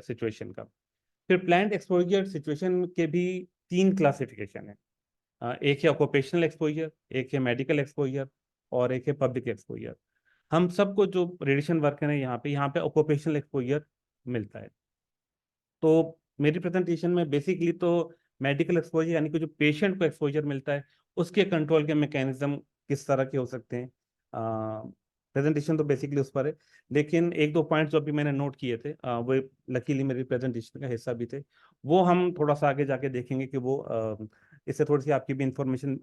Situation का। फिर plant exposure situation के भी 3 क्लासिफिकेशन है। एक है ऑक्यूपेशनल एक्सपोजर, एक है मेडिकल एक्सपोजर और एक है पब्लिक एक्सपोजर। हम सबको जो रेडिएशन वर्कर है यहाँ पे ऑक्यूपेशनल एक्सपोजर मिलता है। तो मेरी प्रेजेंटेशन में बेसिकली तो मेडिकल एक्सपोजर यानी कि जो पेशेंट को एक्सपोजर मिलता है उसके कंट्रोल के मैकेनिज्म किस तरह के हो सकते हैं, प्रेजेंटेशन तो बेसिकली उस पर है। लेकिन एक दो पॉइंट्स जो अभी मैंने नोट किए थे वो लकीली मेरी प्रेजेंटेशन का हिस्सा भी थे, वो हम थोड़ा सा आगे जाके देखेंगे कि वो इससे थोड़ी सी आपकी भी इंफॉर्मेशन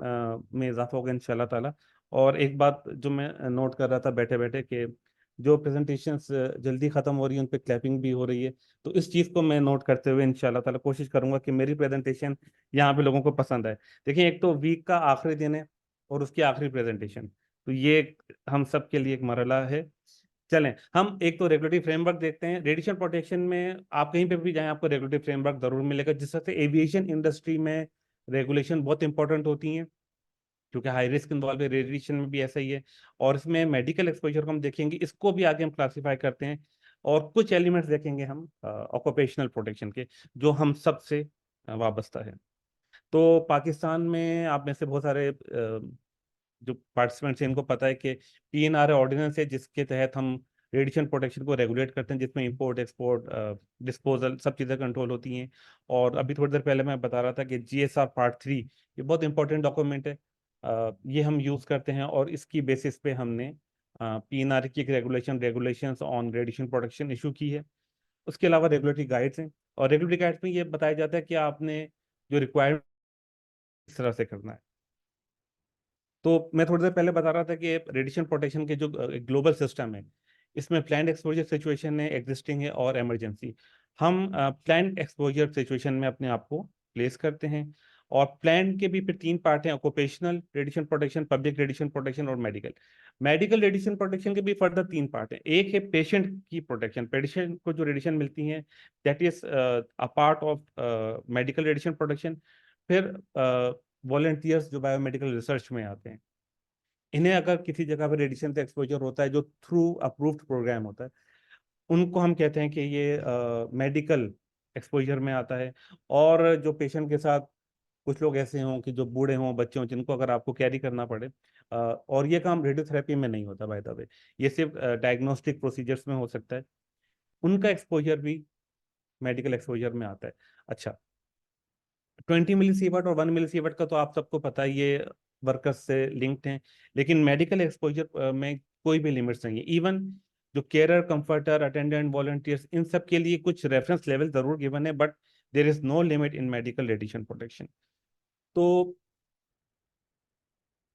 में इजाफा होगा इंशाल्लाह ताला। और एक बात जो मैं नोट कर रहा था बैठे बैठे कि जो प्रेजेंटेशंस जल्दी खत्म हो रही है उन पे क्लैपिंग भी हो रही है, तो इस चीज़ को मैं नोट करते हुए इंशाल्लाह ताला कोशिश करूंगा कि मेरी प्रेजेंटेशन यहाँ पे लोगों को पसंद आए। देखिए एक तो वीक का आखिरी दिन है और उसकी आखिरी प्रेजेंटेशन, तो ये हम सब के लिए एक मरहला है। चलें हम एक तो रेगुलेटरी फ्रेमवर्क देखते हैं। रेडिएशन प्रोटेक्शन में आप कहीं पे भी जाएं आपको रेगुलेटरी फ्रेमवर्क जरूर मिलेगा, जिस तरह से एविएशन इंडस्ट्री में रेगुलेशन बहुत इंपॉर्टेंट होती हैं क्योंकि हाई रिस्क इन्वॉल्व है, रेडिएशन में भी ऐसा ही है। और इसमें मेडिकल एक्सपोजर को हम देखेंगे, इसको भी आगे हम क्लासीफाई करते हैं। और कुछ एलिमेंट्स देखेंगे हम ऑक्यूपेशनल प्रोटेक्शन के जो हम सबसे वाबस्ता है। तो पाकिस्तान में आप में से बहुत सारे जो पार्टिसिपेंट्स हैं इनको पता है कि पीएनआर ऑर्डिनेंस है जिसके तहत हम रेडिएशन प्रोटेक्शन को रेगुलेट करते हैं, जिसमें इंपोर्ट एक्सपोर्ट डिस्पोजल सब चीज़ें कंट्रोल होती हैं। और अभी थोड़ी देर पहले मैं बता रहा था कि जीएसआर पार्ट 3 ये बहुत इंपॉर्टेंट डॉक्यूमेंट है। ये हम यूज़ करते हैं और इसकी बेसिस पे हमने पीएनआर की एक regulations on radiation protection issue की है। उसके अलावा रेगुलेटरी गाइड्स हैं और रेगुलेटरी गाइड्स में ये बताया जाता है कि आपने जो रिक्वायर्ड इस तरह से करना है। तो मैं थोड़ी देर पहले बता रहा था कि रेडिएशन प्रोटेक्शन के जो ग्लोबल सिस्टम है इसमें प्लान्ड एक्सपोजर सिचुएशन है, एग्जिस्टिंग है और इमरजेंसी। हम प्लान्ड एक्सपोजर सिचुएशन में अपने आप को प्लेस करते हैं। और प्लान्ड के भी फिर 3 पार्ट हैं, occupational radiation protection, public radiation protection और मेडिकल। मेडिकल रेडिएशन प्रोटेक्शन के भी फर्दर 3 पार्ट हैं। एक है पेशेंट की प्रोटेक्शन, पेशेंट को जो रेडिएशन मिलती है that is a part of medical radiation protection. फिर वॉलंटियर्स जो बायोमेडिकल रिसर्च में आते हैं, इन्हें अगर किसी जगह पर रेडिएशन से एक्सपोजर होता है जो थ्रू अप्रूव्ड प्रोग्राम होता है, उनको हम कहते हैं कि ये मेडिकल एक्सपोजर में आता है। और जो पेशेंट के साथ कुछ लोग ऐसे हों कि जो बूढ़े हों, बच्चे हों, जिनको अगर आपको कैरी करना पड़े, और ये काम रेडियोथेरेपी में नहीं होता बाय द वे, ये सिर्फ डायग्नोस्टिक प्रोसीजर्स में हो सकता है, उनका एक्सपोजर भी मेडिकल एक्सपोजर में आता है। अच्छा, 20 मिली सीवर्ट और 1 मिली सीवर्ट का तो आप सबको पता है, ये वर्कर्स से लिंक्ड हैं। लेकिन मेडिकल एक्सपोजर में कोई भी लिमिट्स नहीं है। इवन जो केयरर, कंफर्टर, अटेंडेंट, वॉलंटियर्स, इन सब के लिए कुछ रेफरेंस लेवल जरूर गिवन है, but there is no limit in medical radiation protection. तो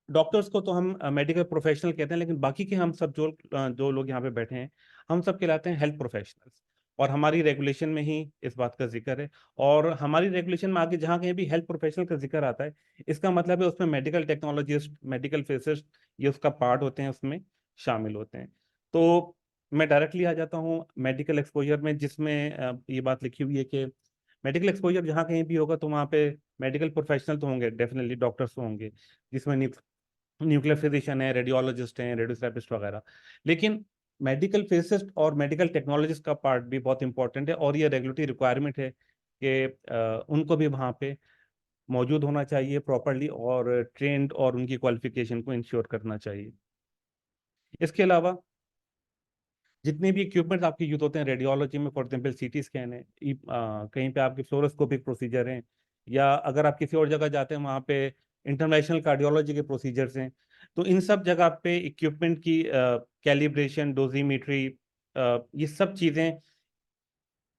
डॉक्टर्स को तो हम मेडिकल प्रोफेशनल कहते हैं, लेकिन बाकी के हम सब जो लोग यहाँ पे बैठे हैं हम सब कहलाते हैं हेल्थ प्रोफेशनल्स। और हमारी रेगुलेशन में ही इस बात का जिक्र है। और हमारी रेगुलेशन में आगे जहाँ कहीं भी हेल्थ प्रोफेशनल का जिक्र आता है, इसका मतलब है उसमें मेडिकल टेक्नोलॉजिस्ट, मेडिकल फिजिसिस्ट, ये उसका पार्ट होते हैं, उसमें शामिल होते हैं। तो मैं डायरेक्टली आ जाता हूँ मेडिकल एक्सपोजर में, जिसमें ये बात लिखी हुई है कि मेडिकल एक्सपोजर जहाँ कहीं भी होगा तो वहाँ पे मेडिकल प्रोफेशनल तो होंगे, डेफिनेटली डॉक्टर्स तो होंगे, जिसमें न्यूक्लियर फिजिशियन है, रेडियोलॉजिस्ट हैं, रेडियोथेरेपिस्ट वगैरह। लेकिन मेडिकल फिजिसिस्ट और मेडिकल टेक्नोलॉजिस्ट का पार्ट भी बहुत इंपॉर्टेंट है और ये रेगुलेटरी रिक्वायरमेंट है कि उनको भी वहाँ पे मौजूद होना चाहिए प्रॉपरली और ट्रेंड, और उनकी क्वालिफिकेशन को इंश्योर करना चाहिए। इसके अलावा जितने भी इक्विपमेंट आपके यूज होते हैं रेडियोलॉजी में, फॉर एग्जाम्पल सीटी स्कैन है, कहीं पे आपके फ्लोरोस्कोपिक प्रोसीजर हैं, या अगर आप किसी और जगह जाते हैं वहाँ पे इंटरनेशनल कार्डियोलॉजी के प्रोसीजर्स हैं, तो इन सब जगह पे इक्विपमेंट की कैलिब्रेशन, डोजीमीट्री, ये सब चीज़ें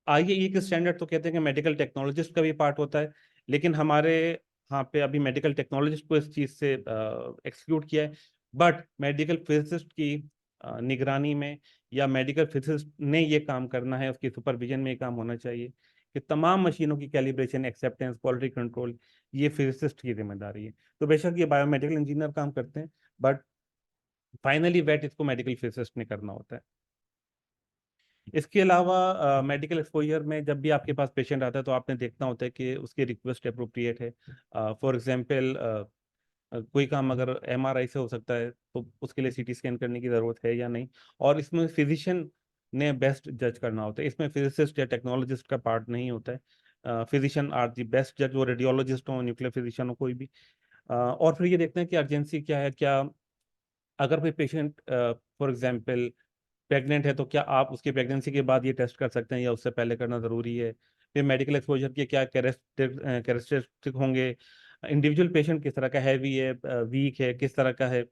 आईएईई के स्टैंडर्ड तो कहते हैं कि मेडिकल टेक्नोलॉजिस्ट का भी पार्ट होता है, लेकिन हमारे यहाँ पे अभी मेडिकल टेक्नोलॉजिस्ट को इस चीज़ से एक्सक्लूड किया है। बट मेडिकल फिजिसिस्ट की निगरानी में, या मेडिकल फिजिसिस्ट ने ये काम करना है, उसकी सुपरविजन में ये काम होना चाहिए कि तमाम मशीनों की कैलिब्रेशन, एक्सेप्टेंस, क्वालिटी कंट्रोल, ये फिजिसिस्ट की जिम्मेदारी है। तो बेशक ये बायोमेडिकल इंजीनियर काम करते हैं, बट फाइनली वेट इसको मेडिकल फिजिसिस्ट ने करना होता है। इसके अलावा मेडिकल एक्सपोजर में जब भी आपके पास पेशेंट आता है तो आपने देखना होता है कि उसकी रिक्वेस्ट अप्रोप्रिएट है। फॉर एग्जांपल कोई काम अगर एमआरआई से हो सकता है तो उसके लिए सीटी स्कैन करने की ज़रूरत है या नहीं, और इसमें फिजिशियन ने बेस्ट जज करना होता है। इसमें फिजिसिस्ट या टेक्नोलॉजिस्ट का पार्ट नहीं होता है। फिजिशियन आर दी बेस्ट जज, वो रेडियोलॉजिस्ट हो, न्यूक्लियर फिजिशियन हो, कोई भी। और फिर ये देखते हैं कि अर्जेंसी क्या है, क्या अगर कोई पेशेंट फॉर एग्जांपल प्रेग्नेंट है तो क्या आप उसकी प्रेगनेंसी के बाद ये टेस्ट कर सकते हैं या उससे पहले करना ज़रूरी है। फिर मेडिकल एक्सपोजर के क्या कैरेक्टरिस्टिक होंगे, इंडिविजुअल पेशेंट किस तरह का, हैवी है, वीक है, किस तरह का है।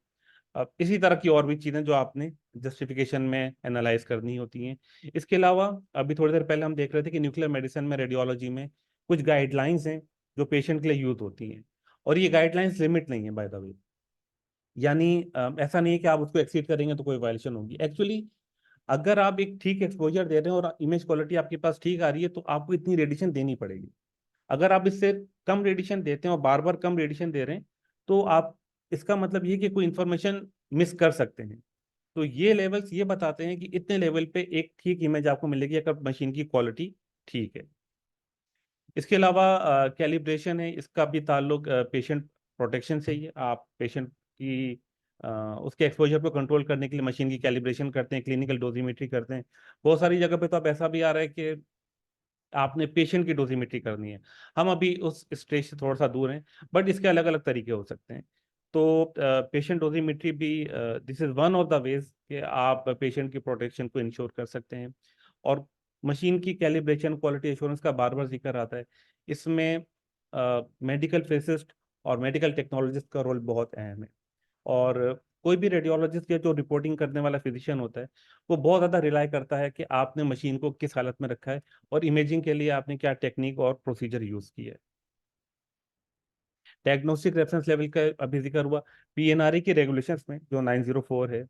अब इसी तरह की और भी चीज़ें जो आपने जस्टिफिकेशन में एनालाइज करनी होती हैं। इसके अलावा अभी थोड़ी देर पहले हम देख रहे थे कि न्यूक्लियर मेडिसिन में, रेडियोलॉजी में कुछ गाइडलाइंस हैं जो पेशेंट के लिए यूज होती हैं, और ये गाइडलाइंस लिमिट नहीं है बाय द वे। यानी ऐसा नहीं है कि आप उसको एक्सीड करेंगे तो कोई वायलेशन होगी। एक्चुअली अगर आप एक ठीक एक्सपोजर दे रहे हैं और इमेज क्वालिटी आपके पास ठीक आ रही है तो आपको इतनी रेडिएशन देनी पड़ेगी। अगर आप इससे कम रेडिएशन देते हैं और बार बार कम रेडिएशन दे रहे हैं तो आप, इसका मतलब ये कि कोई इंफॉर्मेशन मिस कर सकते हैं। तो ये लेवल्स ये बताते हैं कि इतने लेवल पे एक ठीक इमेज आपको मिलेगी अगर मशीन की क्वालिटी ठीक है। इसके अलावा कैलिब्रेशन है, इसका भी ताल्लुक पेशेंट प्रोटेक्शन से ही है। आप पेशेंट की अ, उसके एक्सपोजर को कंट्रोल करने के लिए मशीन की कैलिब्रेशन करते हैं, क्लिनिकल डोजीमेट्री करते हैं। बहुत सारी जगह पे तो अब ऐसा भी आ रहा है कि आपने पेशेंट की डोजीमेट्री करनी है। हम अभी उस स्टेज से थोड़ा सा दूर हैं, बट इसके अलग अलग तरीके हो सकते हैं। तो पेशेंट डोजीमेट्री भी, this is one of the ways कि आप पेशेंट की प्रोटेक्शन को इंश्योर कर सकते हैं। और मशीन की कैलिब्रेशन, क्वालिटी एश्योरेंस का बार बार जिक्र आता है, इसमें मेडिकल फिजिसिस्ट और मेडिकल टेक्नोलॉजिस्ट का रोल बहुत अहम है। और कोई भी रेडियोलॉजिस्ट या जो रिपोर्टिंग करने वाला फिजिशियन होता है वो बहुत ज़्यादा रिलाई करता है कि आपने मशीन को किस हालत में रखा है और इमेजिंग के लिए आपने क्या टेक्निक और प्रोसीजर यूज़ किया है। डायग्नोस्टिक रेफरेंस लेवल का अभी जिक्र हुआ। पीएनआरए की रेगुलेशंस में जो 904 है,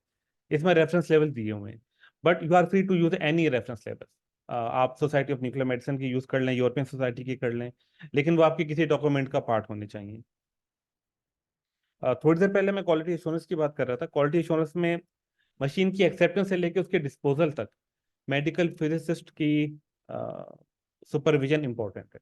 इसमें रेफरेंस लेवल दिए हुए हैं, but you are free to use any reference level. आप सोसाइटी ऑफ न्यूक्लियर मेडिसिन की यूज़ कर लें, यूरोपियन सोसाइटी की कर लें, लेकिन वो आपके किसी डॉक्यूमेंट का पार्ट होने चाहिए। थोड़ी देर पहले मैं क्वालिटी एश्योरेंस की बात कर रहा था। क्वालिटी एश्योरेंस में मशीन की एक्सेप्टेंस से लेकर उसके डिस्पोजल तक मेडिकल फिजिसिस्ट की सुपरविजन इंपॉर्टेंट है।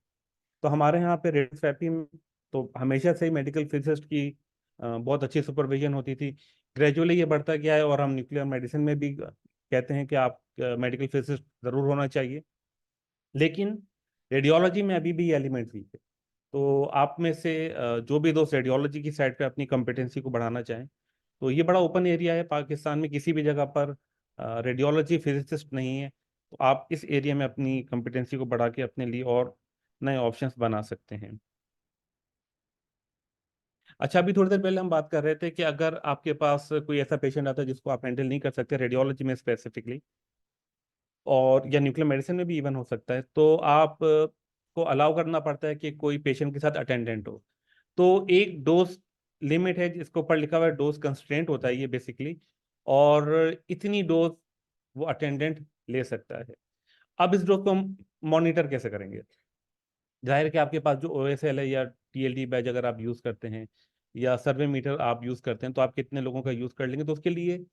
तो हमारे यहाँ पे रेडियोथेरेपी में तो हमेशा से ही मेडिकल फिजिसिस्ट की बहुत अच्छी सुपरविजन होती थी। ग्रेजुअली ये बढ़ता गया है और हम न्यूक्लियर मेडिसिन में भी कहते हैं कि आप मेडिकल फिजिसिस्ट ज़रूर होना चाहिए। लेकिन रेडियोलॉजी में अभी भी ये एलिमेंट वीक है। तो आप में से जो भी दोस्त रेडियोलॉजी की साइड पे अपनी कॉम्पिटेंसी को बढ़ाना चाहें, तो ये बड़ा ओपन एरिया है। पाकिस्तान में किसी भी जगह पर रेडियोलॉजी फिजिसिस्ट नहीं है, तो आप इस एरिया में अपनी कॉम्पिटेंसी को बढ़ा के अपने लिए और नए ऑप्शंस बना सकते हैं। अच्छा, अभी थोड़ी देर पहले हम बात कर रहे थे कि अगर आपके पास कोई ऐसा पेशेंट आता है जिसको आप हैंडल नहीं कर सकते रेडियोलॉजी में स्पेसिफिकली, और या न्यूक्लियर मेडिसिन में भी इवन हो सकता है, तो आप को अलाउ करना पड़ता है कि कोई पेशेंट के साथ अटेंडेंट हो। तो एक डोज लिमिट है जिसके ऊपर लिखा हुआ है, डोज कंस्ट्रेंट होता है ये बेसिकली, और इतनी डोज वो अटेंडेंट ले सकता है। अब इस डोज को हम मॉनिटर कैसे करेंगे? जाहिर है कि आपके पास जो ओएसएल है या टीएलडी बैच अगर आप यूज़ करते हैं या सर्वे मीटर आप यूज़ करते हैं, तो आप कितने लोगों का यूज़ कर लेंगे। तो उसके लिए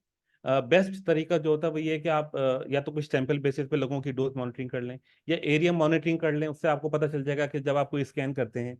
बेस्ट तरीका जो होता है वो ये है कि आप या तो कुछ सैंपल बेसिस पे लोगों की डोज मॉनिटरिंग कर लें या एरिया मॉनिटरिंग कर लें। उससे आपको पता चल जाएगा कि जब आप कोई स्कैन करते हैं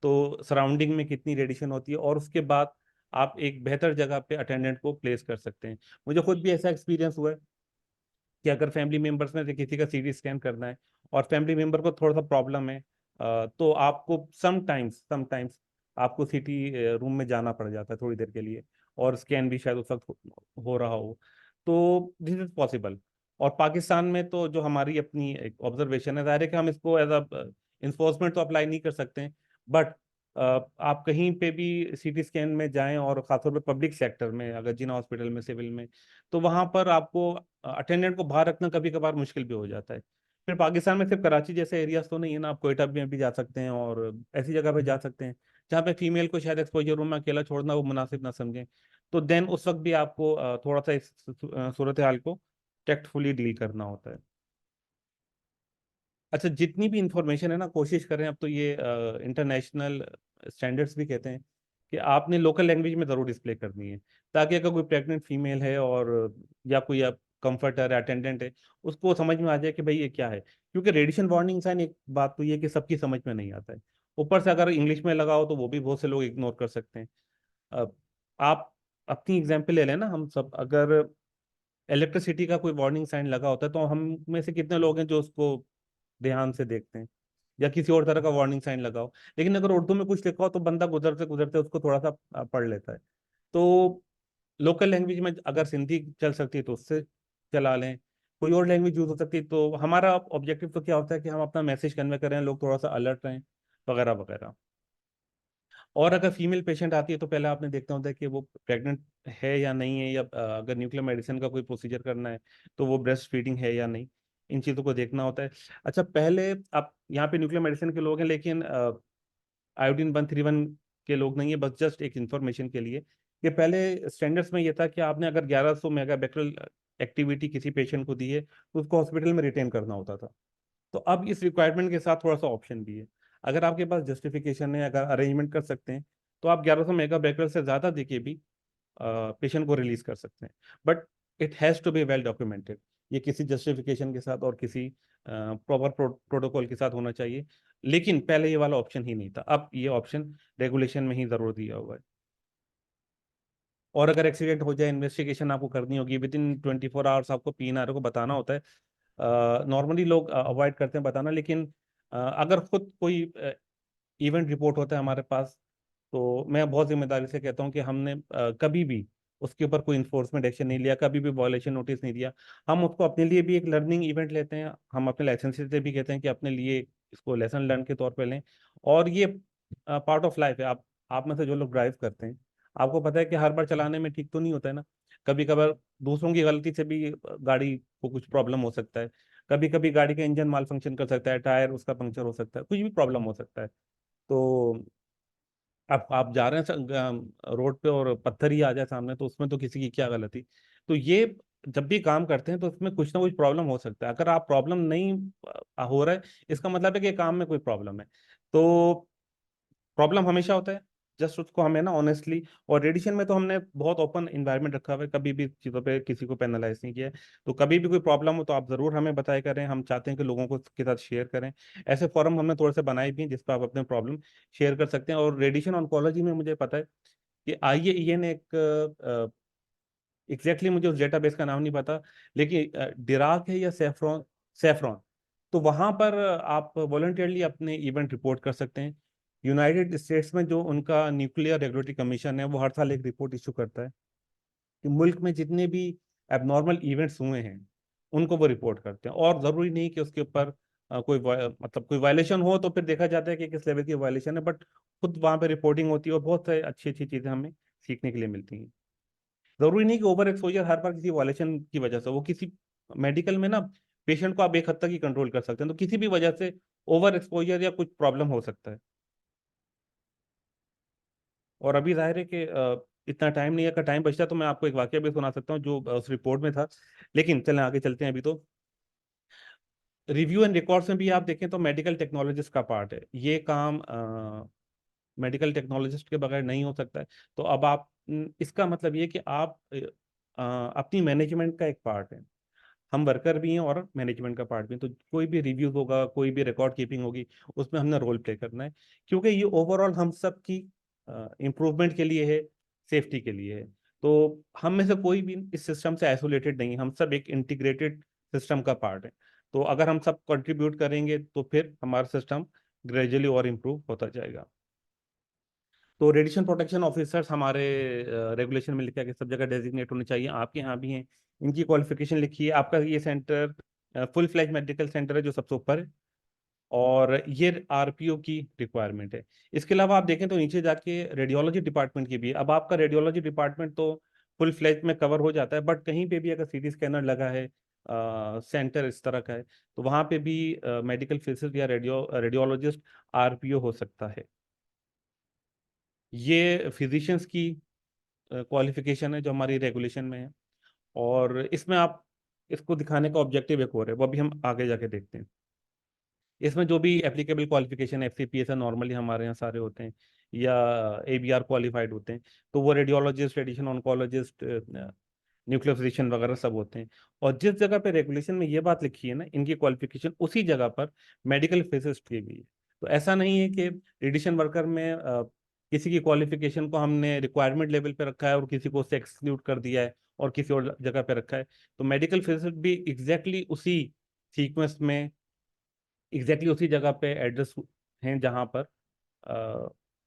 तो सराउंडिंग में कितनी रेडिएशन होती है, और उसके बाद आप एक बेहतर जगह पे अटेंडेंट को प्लेस कर सकते हैं। मुझे खुद भी ऐसा एक्सपीरियंस हुआ है कि अगर फैमिली मेंबर्स में से किसी का सीटी स्कैन करना है और फैमिली मेंबर को थोड़ा सा प्रॉब्लम है, तो आपको समटाइम्स आपको सीटी रूम में जाना पड़ जाता है थोड़ी देर के लिए, और स्कैन भी शायद उस वक्त हो रहा हो। तो दिस इज पॉसिबल। और पाकिस्तान में तो जो हमारी अपनी एक ऑब्जर्वेशन है, जाहिर है कि हम इसको एज अ इन्फोर्समेंट तो अप्लाई नहीं कर सकते हैं, बट आप कहीं पे भी सीटी स्कैन में जाएं, और खासतौर पे पब्लिक सेक्टर में अगर जिना हॉस्पिटल में, सिविल में, तो वहां पर आपको अटेंडेंट को बाहर रखना कभी कभार मुश्किल भी हो जाता है। फिर पाकिस्तान में सिर्फ कराची जैसे एरियाज तो नहीं है ना, आप कोयटा में भी जा सकते हैं और ऐसी जगह पे जा सकते हैं जहाँ पे फीमेल को शायद एक्सपोजर रूम में अकेला छोड़ना वो मुनासिब ना समझें। तो देन उस वक्त भी आपको थोड़ा सा इस सूरत हाल को टेक्टफुली डील करना होता है। अच्छा, जितनी भी इंफॉर्मेशन है ना, कोशिश करें, अब तो ये इंटरनेशनल स्टैंडर्ड्स भी कहते हैं कि आपने लोकल लैंग्वेज में ज़रूर डिस्प्ले करनी है, ताकि अगर कोई प्रेग्नेंट फीमेल है और या कोई कंफर्टर अटेंडेंट है, उसको समझ में आ जाए कि भाई ये क्या है। क्योंकि रेडिएशन वार्निंग साइन, एक बात तो ये कि सबकी समझ में नहीं आता है, ऊपर से अगर इंग्लिश में लगाओ तो वो भी बहुत से लोग इग्नोर कर सकते हैं। अब आप अपनी एग्जाम्पल ले लें ना, हम सब अगर इलेक्ट्रिसिटी का कोई वार्निंग साइन लगा होता है तो हम में से कितने लोग हैं जो उसको ध्यान से देखते हैं, या किसी और तरह का वार्निंग साइन लगा हो। लेकिन अगर उर्दू में कुछ लिखा हो तो बंदा गुजरते गुजरते उसको थोड़ा सा पढ़ लेता है। तो लोकल लैंग्वेज में अगर सिंधी चल सकती है तो उससे चला लें, कोई और लैंग्वेज यूज हो सकती है। तो हमारा ऑब्जेक्टिव तो क्या होता है कि हम अपना मैसेज कन्वे करें, लोग थोड़ा सा अलर्ट रहें, वगैरह वगैरह। और अगर फीमेल पेशेंट आती है तो पहले आपने देखना होता है कि वो प्रेग्नेंट है या नहीं है, या अगर न्यूक्लियर मेडिसिन का कोई प्रोसीजर करना है तो वो ब्रेस्ट फीडिंग है या नहीं, इन चीज़ों को देखना होता है। अच्छा, पहले आप यहाँ पे न्यूक्लियर मेडिसिन के लोग हैं, लेकिन आयोडीन 131 के लोग नहीं है, बस जस्ट एक इन्फॉर्मेशन के लिए कि पहले स्टैंडर्ड्स में ये था कि आपने अगर 1100 मेगाबैक्टीरियल एक्टिविटी किसी पेशेंट को दी है तो उसको हॉस्पिटल में रिटेन करना होता था। तो अब इस रिक्वायरमेंट के साथ थोड़ा सा ऑप्शन भी है। अगर आपके पास जस्टिफिकेशन है, अगर अरेंजमेंट कर सकते हैं, तो आप 1100 मेगाबैक्टीरियल से ज़्यादा देके भी पेशेंट को रिलीज कर सकते हैं। But it has to be well documented. ये किसी जस्टिफिकेशन के साथ और किसी प्रॉपर प्रोटोकॉल के साथ होना चाहिए। लेकिन पहले ये वाला ऑप्शन ही नहीं था, अब ये ऑप्शन रेगुलेशन में ही जरूर दिया हुआ है। और अगर एक्सीडेंट हो जाए, इन्वेस्टिगेशन आपको करनी होगी विद इन 24 आवर्स, आपको पीएनआर को बताना होता है। नॉर्मली लोग अवॉइड करते हैं बताना, लेकिन अगर खुद कोई इवेंट रिपोर्ट होता है हमारे पास, तो मैं बहुत जिम्मेदारी से कहता हूँ कि हमने कभी भी उसके ऊपर कोई इन्फोर्समेंट एक्शन नहीं लिया, कभी भी वॉयलेशन नोटिस नहीं दिया। हम उसको अपने लिए भी एक लर्निंग इवेंट लेते हैं, हम अपने लाइसेंस से भी कहते हैं कि अपने लिए इसको लेसन लर्न के तौर पे लें। और ये पार्ट ऑफ लाइफ है। आप में से जो लोग ड्राइव करते हैं, आपको पता है कि हर बार चलाने में ठीक तो नहीं होता है ना। कभी कभार दूसरों की गलती से भी गाड़ी को कुछ प्रॉब्लम हो सकता है। कभी कभी गाड़ी का इंजन माल फंक्शन कर सकता है, टायर उसका पंक्चर हो सकता है, कुछ भी प्रॉब्लम हो सकता है। तो आप जा रहे हैं रोड पे और पत्थर ही आ जाए सामने, तो उसमें तो किसी की क्या गलती। तो ये जब भी काम करते हैं तो उसमें कुछ ना कुछ प्रॉब्लम हो सकता है। अगर आप प्रॉब्लम नहीं हो रहा है, इसका मतलब है कि काम में कोई प्रॉब्लम है। तो प्रॉब्लम हमेशा होता है, जस्ट उसको हमें ना ऑनेस्टली। और रेडिएशन में तो हमने बहुत ओपन इन्वायरमेंट रखा हुआ है, कभी भी चीज़ों पे किसी को पेनलाइज नहीं किया है। तो कभी भी कोई प्रॉब्लम हो तो आप ज़रूर हमें बताया करें, हम चाहते हैं कि लोगों को के साथ शेयर करें। ऐसे फॉरम हमने थोड़े से बनाए भी हैं जिस पर आप अपने प्रॉब्लम शेयर कर सकते हैं। और रेडिएशन ऑन्कोलॉजी में मुझे पता है कि आईएईए ने एक एग्जैक्टली मुझे उस डेटाबेस का नाम नहीं पता, लेकिन डिराक है या सेफ्रॉन, सेफ्रॉन। तो वहां पर आप वॉलंटियरली अपने इवेंट रिपोर्ट कर सकते हैं। यूनाइटेड स्टेट्स में जो उनका न्यूक्लियर रेगुलेटरी कमीशन है, वो हर साल एक रिपोर्ट इशू करता है कि मुल्क में जितने भी एबनॉर्मल इवेंट्स हुए हैं उनको वो रिपोर्ट करते हैं। और ज़रूरी नहीं कि उसके ऊपर मतलब कोई वायलेशन हो तो फिर देखा जाता है कि किस लेवल की वायलेशन है, बट खुद वहाँ पे रिपोर्टिंग होती है और बहुत सारी अच्छी अच्छी चीज़ें हमें सीखने के लिए मिलती हैं। जरूरी नहीं कि ओवर एक्सपोजर हर बार किसी वायलेशन की वजह से, वो किसी मेडिकल में ना पेशेंट को आप एक हद तक ही कंट्रोल कर सकते हैं, तो किसी भी वजह से ओवर एक्सपोजर या कुछ प्रॉब्लम हो सकता है। और अभी जाहिर है कि इतना टाइम नहीं है, अगर टाइम बचता तो मैं आपको एक वाकया भी सुना सकता हूँ जो उस रिपोर्ट में था। लेकिन चलें आगे चलते हैं। अभी तो रिव्यू एंड रिकॉर्ड्स में भी आप देखें तो मेडिकल टेक्नोलॉजिस्ट का पार्ट है ये काम। मेडिकल टेक्नोलॉजिस्ट के बगैर नहीं हो सकता है। तो अब आप इसका मतलब ये कि आप अपनी मैनेजमेंट का एक पार्ट है। हम वर्कर भी हैं और मैनेजमेंट का पार्ट भी है। तो कोई भी रिव्यू होगा, कोई भी रिकॉर्ड कीपिंग होगी, उसमें हमने रोल प्ले करना है, क्योंकि ये ओवरऑल हम सब की इम्प्रूवमेंट के लिए है, सेफ्टी के लिए है। तो हम में से कोई भी इस सिस्टम से आइसोलेटेड नहीं है, हम सब एक इंटीग्रेटेड सिस्टम का पार्ट है। तो अगर हम सब कंट्रीब्यूट करेंगे तो फिर हमारा सिस्टम ग्रेजुअली और इम्प्रूव होता जाएगा। तो रेडिएशन प्रोटेक्शन ऑफिसर्स हमारे रेगुलेशन में लिखा है कि सब जगह डेजिग्नेट होने चाहिए, आपके यहाँ भी हैं। इनकी क्वालिफिकेशन लिखी है। आपका ये centre full fledge medical centre है जो सबसे ऊपर है, और ये आरपीओ की रिक्वायरमेंट है। इसके अलावा आप देखें तो नीचे जाके रेडियोलॉजी डिपार्टमेंट की भी है। अब आपका रेडियोलॉजी डिपार्टमेंट तो फुल फ्लैज में कवर हो जाता है, बट कहीं पे भी अगर सीटी स्कैनर लगा है, सेंटर इस तरह का है, तो वहाँ पे भी मेडिकल फिजिसिस्ट या रेडियोलॉजिस्ट आरपीओ हो सकता है। ये फिजिशियंस की क्वालिफिकेशन है जो हमारी रेगुलेशन में है। और इसमें आप इसको दिखाने का ऑब्जेक्टिव एक और है, वो अभी हम आगे जाके देखते हैं। इसमें जो भी एप्लीकेबल क्वालिफिकेशन एफसीपीएस है, नॉर्मली हमारे यहाँ सारे होते हैं, या एबीआर क्वालिफाइड होते हैं। तो वो radiologist, radiation oncologist, nuclear physician वगैरह सब होते हैं। और जिस जगह पे रेगुलेशन में ये बात लिखी है ना इनकी क्वालिफिकेशन, उसी जगह पर मेडिकल फिजिसिस्ट की भी है। तो ऐसा नहीं है कि रेडिएशन वर्कर में किसी की क्वालिफिकेशन को हमने रिक्वायरमेंट लेवल पे रखा है और किसी को उससे एक्सक्लूड कर दिया है और किसी और जगह पे रखा है। तो मेडिकल फिजिसिस्ट भी एग्जैक्टली उसी सीक्वेंस में, एग्जैक्टली उसी जगह पे एड्रेस हैं जहाँ पर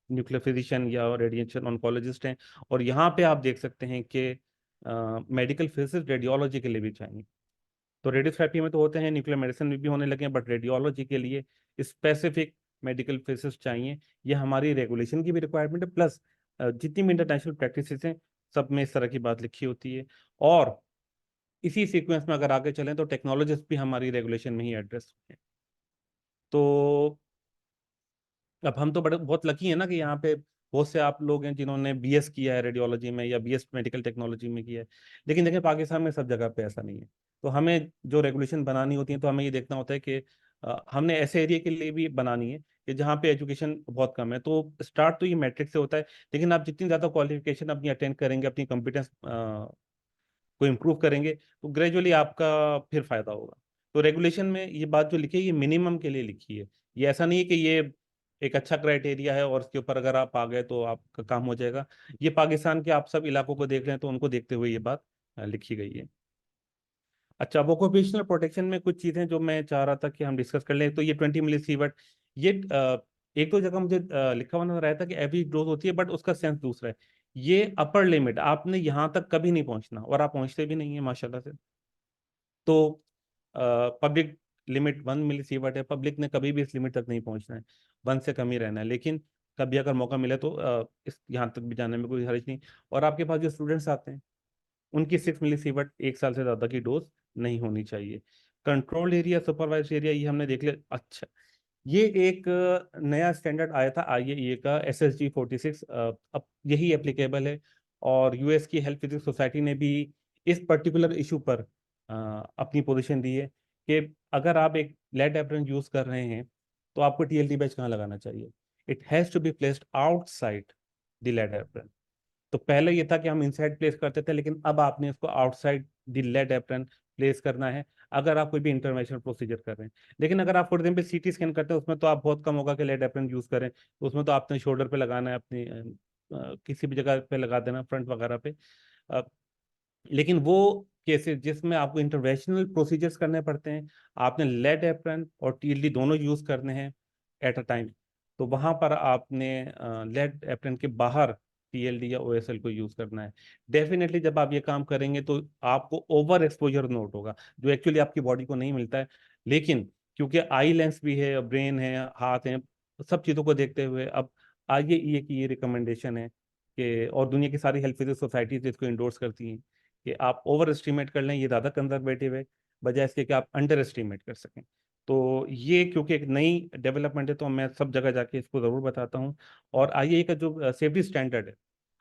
न्यूक्लियर फिजिशियन या रेडिएशन ऑन्कोलॉजिस्ट हैं। और यहाँ पे आप देख सकते हैं कि मेडिकल फिजिसिस्ट रेडियोलॉजी के लिए भी चाहिए। तो रेडियोथेरेपी में तो होते हैं, न्यूक्लियर मेडिसिन में भी होने लगे हैं, बट रेडियोलॉजी के लिए स्पेसिफिक मेडिकल फिजिसिस्ट चाहिए। ये हमारी रेगुलेशन की भी रिक्वायरमेंट है, प्लस जितनी भी इंटरनेशनल प्रैक्टिसेस हैं सब में इस तरह की बात लिखी होती है। और इसी सीक्वेंस में अगर आगे चलें तो टेक्नोलॉजिस्ट भी हमारी रेगुलेशन में ही एड्रेस होते हैं। तो अब हम तो बड़े बहुत लकी हैं ना कि यहाँ पे बहुत से आप लोग हैं जिन्होंने बीएस किया है रेडियोलॉजी में या बीएस मेडिकल टेक्नोलॉजी में किया है। लेकिन देखिए पाकिस्तान में सब जगह पे ऐसा नहीं है। तो हमें जो रेगुलेशन बनानी होती है तो हमें ये देखना होता है कि हमने ऐसे एरिया के लिए भी बनानी है कि जहाँ पे एजुकेशन बहुत कम है। तो स्टार्ट तो ये मैट्रिक से होता है, लेकिन आप जितनी ज़्यादा क्वालिफिकेशन अपनी अटेंड करेंगे, अपनी कॉम्पिटेंस को इम्प्रूव करेंगे, तो ग्रेजुअली आपका फिर फायदा होगा। तो रेगुलेशन में ये बात जो लिखी है ये मिनिमम के लिए लिखी है। ये ऐसा नहीं है कि ये एक अच्छा क्राइटेरिया है और इसके ऊपर अगर आप आ गए तो आपका काम हो जाएगा। ये पाकिस्तान के आप सब इलाकों को देख रहे हैं तो उनको देखते हुए ये बात लिखी गई है। अच्छा, अब ऑक्यूपेशनल प्रोटेक्शन में कुछ चीजें जो मैं चाह रहा था कि हम डिस्कस कर लें। तो ये 20 मिली सीवर्ट, ये एक दो जगह मुझे लिखा हुआ नजर आया था कि एवरेज डोज होती है, बट उसका सेंस दूसरा है। ये अपर लिमिट, आपने यहाँ तक कभी नहीं पहुंचना और आप पहुंचते भी नहीं है माशाल्लाह से। तो पब्लिक लिमिट 1 मिली सीवर्ट है, पब्लिक ने कभी भी इस लिमिट तक नहीं पहुंचना है, 1 से कम ही रहना है। लेकिन कभी अगर मौका मिले तो इस यहाँ तक भी जाने में कोई हर्ज नहीं। और आपके पास जो स्टूडेंट्स आते हैं उनकी 6 मिली सीवर्ट 1 साल से ज़्यादा की डोज नहीं होनी चाहिए। कंट्रोल एरिया, सुपरवाइज एरिया, ये हमने देख लिया। अच्छा, ये एक नया स्टैंडर्ड आया था IAEA का SSG 46, अब यही एप्लीकेबल है। और यूएस की हेल्थ फिजिक्स सोसाइटी ने भी इस पर्टिकुलर इशू पर अपनी पोजीशन दी है कि अगर आप एक लेड एप्रन यूज कर रहे हैं तो आपको TLT बैच कहाँ लगाना चाहिए। It has to be placed outside the lead apron. तो पहले ये था कि हम इनसाइड प्लेस करते थे, लेकिन अब आपने इसको outside the lead apron place करना है अगर आप कोई भी इंटरवेंशनल प्रोसीजर कर रहे हैं। लेकिन अगर आप फॉर एग्जाम्पल CT स्कैन करते हैं उसमें तो आप बहुत कम होगा कि लेड एप्रन यूज करें। तो उसमें तो आपने शोल्डर पे लगाना है, अपनी किसी भी जगह पे लगा देना, फ्रंट वगैरह पे। अ, लेकिन वो केसेस जिसमें आपको इंटरवेंशनल प्रोसीजर्स करने पड़ते हैं, आपने लेड एप्रन और TLD दोनों यूज करने हैं एट अ टाइम, तो वहां पर आपने लेड एप्रन के बाहर TLD या OSL को यूज करना है। डेफिनेटली जब आप ये काम करेंगे तो आपको ओवर एक्सपोजर नोट होगा जो एक्चुअली आपकी बॉडी को नहीं मिलता है। लेकिन क्योंकि आई लेंस भी है, ब्रेन है, हाथ है, सब चीज़ों को देखते हुए अब IAEA की ये रिकमेंडेशन है कि, और दुनिया की सारी हेल्थ फिजिक्स सोसाइटीज इसको इंडोर्स करती हैं कि आप ओवर एस्टिमेट कर लें, ये ज़्यादा कंजर्वेटिव है, बजाय इसके कि आप अंडर एस्टिमेट कर सकें। तो ये क्योंकि एक नई डेवलपमेंट है तो मैं सब जगह जाके इसको ज़रूर बताता हूँ। और IAEA का जो सेफ्टी स्टैंडर्ड है,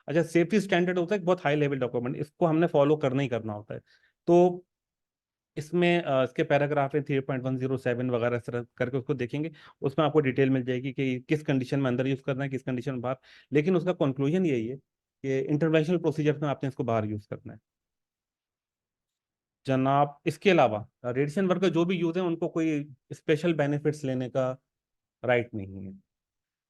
अच्छा सेफ्टी स्टैंडर्ड होता है एक बहुत हाई लेवल डॉक्यूमेंट, इसको हमने फॉलो करना ही करना होता है। तो इसमें इसके पैराग्राफ है 3.107 वगैरह इस तरह करके उसको देखेंगे। उसमें आपको डिटेल मिल जाएगी कि किस कंडीशन में अंदर यूज़ करना है, किस कंडीशन में बाहर। लेकिन उसका कंक्लूजन यही है कि इंटरवेंशनल प्रोसीजर में आपने इसको बाहर यूज़ करना है जनाब। इसके अलावा रेडिएशन वर्क का जो भी यूज़ है उनको कोई स्पेशल बेनिफिट्स लेने का राइट नहीं है।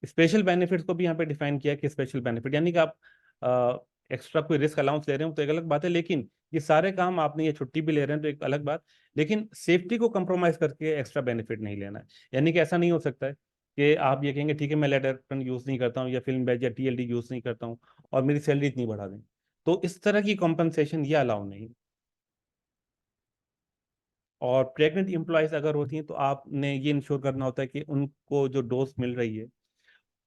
स्पेशल बेनिफिट्स को भी यहाँ पे डिफाइन किया कि स्पेशल बेनिफिट यानी कि आप एक्स्ट्रा कोई रिस्क अलाउंस ले रहे हो तो एक अलग बात है, लेकिन ये सारे काम आपने, ये छुट्टी भी ले रहे हैं तो एक अलग बात। लेकिन सेफ्टी को कंप्रोमाइज करके एक्स्ट्रा बेनिफिट नहीं लेना है। यानी कि ऐसा नहीं हो सकता है कि आप ये कहेंगे ठीक है मैं लेड एप्रन यूज नहीं करता हूँ या फिल्म बैज या TLD यूज नहीं करता हूँ और मेरी सैलरी इतनी बढ़ा दें। तो इस तरह की कॉम्पनसेशन ये अलाउ नहीं। और प्रेग्नेंट एम्प्लॉयज अगर होती हैं तो आपने ये इंश्योर करना होता है कि उनको जो डोज मिल रही है,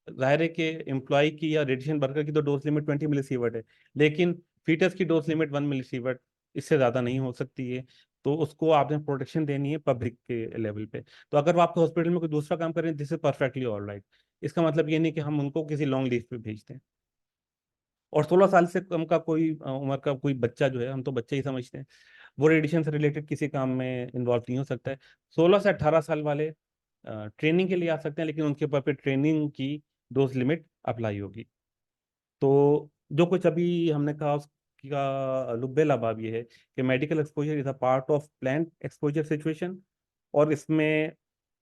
जाहिर है कि एम्प्लॉय की या रेडिएशन वर्कर की तो डोज लिमिट 20 मिली सीवर्ट है, लेकिन फीटस की डोज लिमिट 1 मिली सीवर्ट, इससे ज़्यादा नहीं हो सकती है। तो उसको आपने प्रोटेक्शन देनी है पब्लिक के लेवल पे। तो अगर वो आपके हॉस्पिटल में कोई दूसरा काम करें, this is perfectly all right. इसका मतलब ये नहीं कि हम उनको किसी लॉन्ग लीव पे भेजते हैं। और 16 साल से कम का कोई उम्र का कोई बच्चा जो है, हम तो बच्चे ही समझते हैं, वो रेडिएशन से रिलेटेड किसी काम में इन्वॉल्व नहीं हो सकता है। 16 से 18 साल वाले ट्रेनिंग के लिए आ सकते हैं, लेकिन उनके ऊपर पे ट्रेनिंग की डोज लिमिट अप्लाई होगी। तो जो कुछ अभी हमने कहा उसका लुब्बे लबाब ये है कि medical exposure is a part of planned exposure situation. और इसमें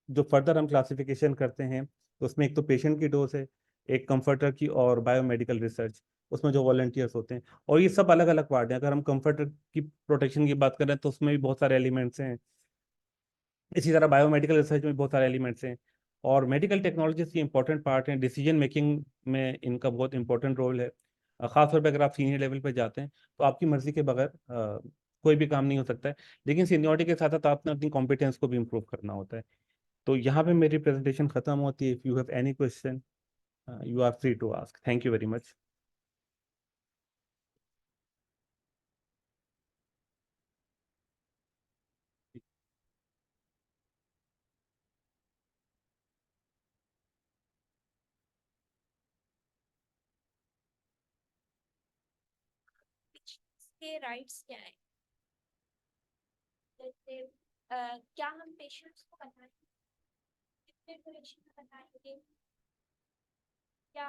जो फर्दर हम क्लासिफिकेशन करते हैं तो उसमें एक तो पेशेंट की डोज है, एक कंफर्टर की, और बायोमेडिकल रिसर्च। उसमें जो वॉलंटियर्स होते हैं, और ये सब अलग अलग पार्ट हैं। अगर हम कंफर्ट की प्रोटेक्शन की बात करें तो उसमें भी बहुत सारे एलिमेंट्स हैं। इसी तरह बायोमेडिकल रिसर्च में बहुत सारे एलिमेंट्स हैं, और मेडिकल टेक्नोलॉजीज की इंपॉर्टेंट पार्ट हैं। डिसीजन मेकिंग में इनका बहुत इंपॉर्टेंट रोल है। खासतौर पर अगर आप सीनियर लेवल पर जाते हैं तो आपकी मर्जी के बगैर कोई भी काम नहीं हो सकता है, लेकिन सीनियरिटी के साथ साथ आपने अपनी कॉम्पिटेंस को भी इम्प्रूव करना होता है। तो यहाँ पे मेरी प्रेजेंटेशन खत्म होती है। If you have any question, you are free to ask. Thank you very much. के राइट्स क्या है? जैसे क्या हम पेशेंट्स को बताएं, कितने ड्यूरेशन में बताएंगे, क्या